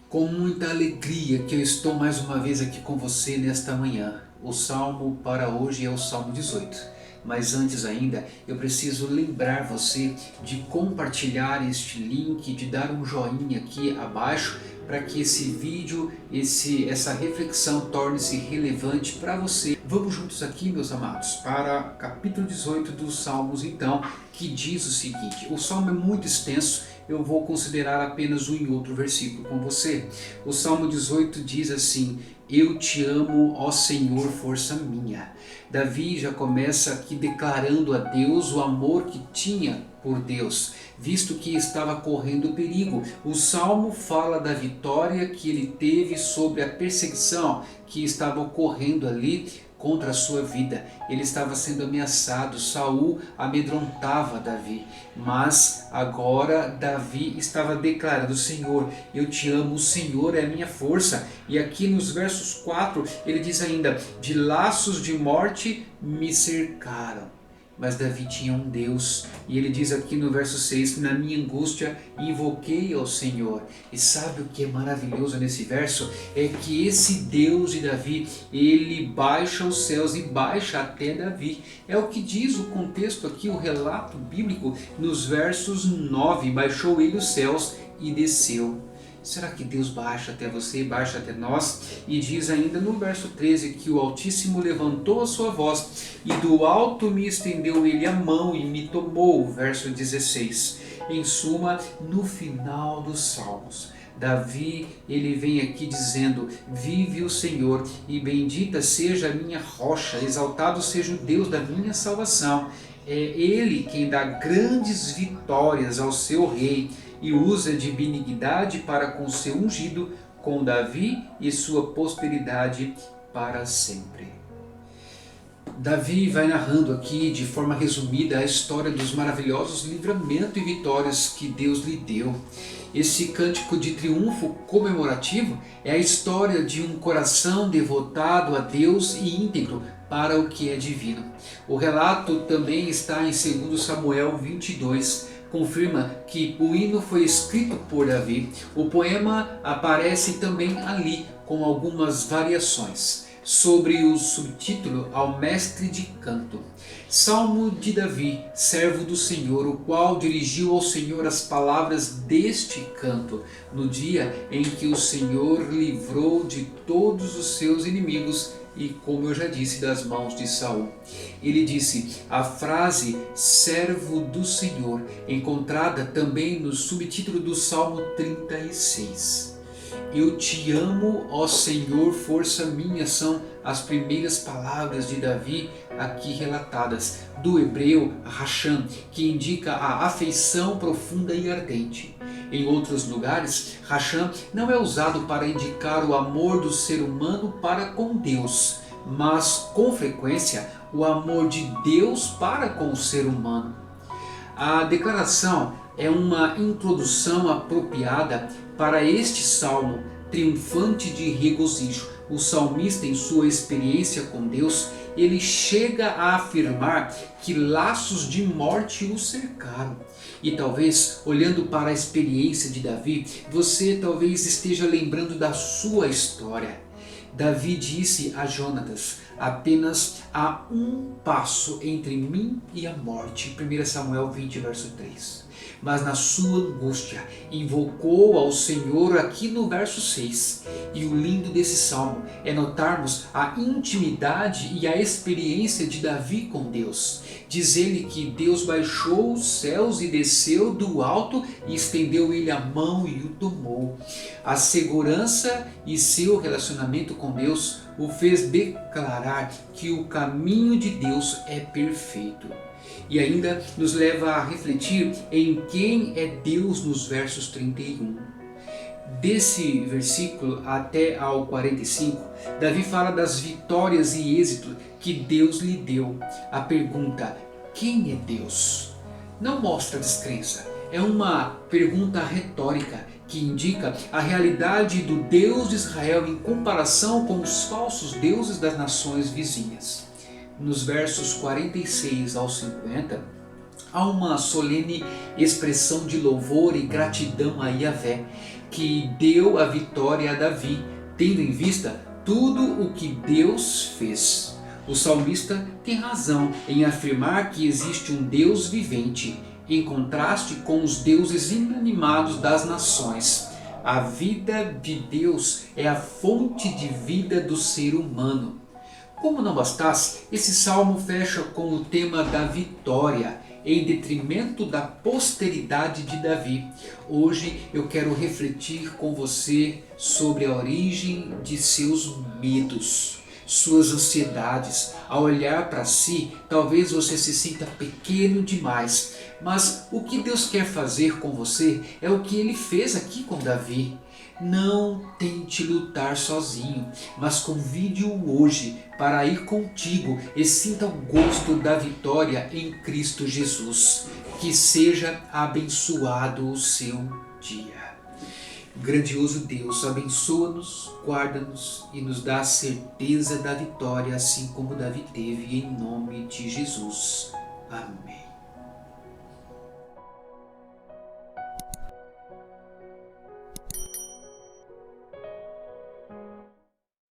Com muita alegria que eu estou mais uma vez aqui com você nesta manhã. O salmo para hoje é o Salmo 18. Mas antes ainda, eu preciso lembrar você de compartilhar este link, de dar um joinha aqui abaixo, para que esse vídeo, essa reflexão torne-se relevante para você. Vamos juntos aqui, meus amados, para capítulo 18 dos Salmos, então, que diz o seguinte. O Salmo é muito extenso, eu vou considerar apenas um e outro versículo com você. O Salmo 18 diz assim: eu te amo, ó Senhor, força minha. Davi já começa aqui declarando a Deus o amor que tinha por Deus, visto que estava correndo perigo. O Salmo fala da vitória que ele teve sobre a perseguição que estava ocorrendo ali contra a sua vida. Ele estava sendo ameaçado, Saul amedrontava Davi, mas agora Davi estava declarando: Senhor, eu te amo, o Senhor é a minha força. E aqui nos versos 4 ele diz ainda: de laços de morte me cercaram. Mas Davi tinha um Deus, e ele diz aqui no verso 6, na minha angústia invoquei ao Senhor. E sabe o que é maravilhoso nesse verso? É que esse Deus de Davi, ele baixa os céus e baixa até Davi. É o que diz o contexto aqui, o relato bíblico, nos versos 9, baixou ele os céus e desceu. Será que Deus baixa até você, baixa até nós? E diz ainda no verso 13 que o Altíssimo levantou a sua voz e do alto me estendeu ele a mão e me tomou. Verso 16. Em suma, no final dos Salmos, Davi, ele vem aqui dizendo: vive o Senhor e bendita seja a minha rocha, exaltado seja o Deus da minha salvação. É Ele quem dá grandes vitórias ao seu rei e usa de benignidade para com seu ungido, com Davi e sua posteridade para sempre. Davi vai narrando aqui de forma resumida a história dos maravilhosos livramentos e vitórias que Deus lhe deu. Esse cântico de triunfo comemorativo é a história de um coração devotado a Deus e íntegro para o que é divino. O relato também está em 2 Samuel 22, confirma que o hino foi escrito por Davi. O poema aparece também ali com algumas variações. Sobre o subtítulo ao mestre de canto. Salmo de Davi, servo do Senhor, o qual dirigiu ao Senhor as palavras deste canto, no dia em que o Senhor livrou de todos os seus inimigos e, como eu já disse, das mãos de Saul. Ele disse a frase servo do Senhor, encontrada também no subtítulo do Salmo 36. Eu te amo, ó Senhor, força minha, são as primeiras palavras de Davi aqui relatadas, do hebreu racham, que indica a afeição profunda e ardente. Em outros lugares, racham não é usado para indicar o amor do ser humano para com Deus, mas com frequência o amor de Deus para com o ser humano. A declaração é uma introdução apropriada para este salmo triunfante de regozijo. O salmista, em sua experiência com Deus, ele chega a afirmar que laços de morte o cercaram. E talvez, olhando para a experiência de Davi, você talvez esteja lembrando da sua história. Davi disse a Jonatas: apenas há um passo entre mim e a morte. 1 Samuel 20, verso 3. Mas na sua angústia invocou ao Senhor aqui no verso 6. E o lindo desse salmo é notarmos a intimidade e a experiência de Davi com Deus. Diz ele que Deus baixou os céus e desceu do alto e estendeu ele a mão e o tomou. A segurança e seu relacionamento com Deus o fez declarar que o caminho de Deus é perfeito. E ainda nos leva a refletir em quem é Deus nos versos 31. Desse versículo até ao 45, Davi fala das vitórias e êxito que Deus lhe deu. A pergunta, quem é Deus? Não mostra descrença, é uma pergunta retórica que indica a realidade do Deus de Israel em comparação com os falsos deuses das nações vizinhas. nos versos 46 ao 50, há uma solene expressão de louvor e gratidão a Yahvé, que deu a vitória a Davi, tendo em vista tudo o que Deus fez. O salmista tem razão em afirmar que existe um Deus vivente, em contraste com os deuses inanimados das nações. A vida de Deus é a fonte de vida do ser humano. Como não bastasse, esse salmo fecha com o tema da vitória, em detrimento da posteridade de Davi. Hoje eu quero refletir com você sobre a origem de seus medos, suas ansiedades. Ao olhar para si, talvez você se sinta pequeno demais, mas o que Deus quer fazer com você é o que Ele fez aqui com Davi. Não tente lutar sozinho, mas convide-o hoje para ir contigo e sinta o gosto da vitória em Cristo Jesus. Que seja abençoado o seu dia. Grandioso Deus, abençoa-nos, guarda-nos e nos dá a certeza da vitória, assim como Davi teve, em nome de Jesus. Amém.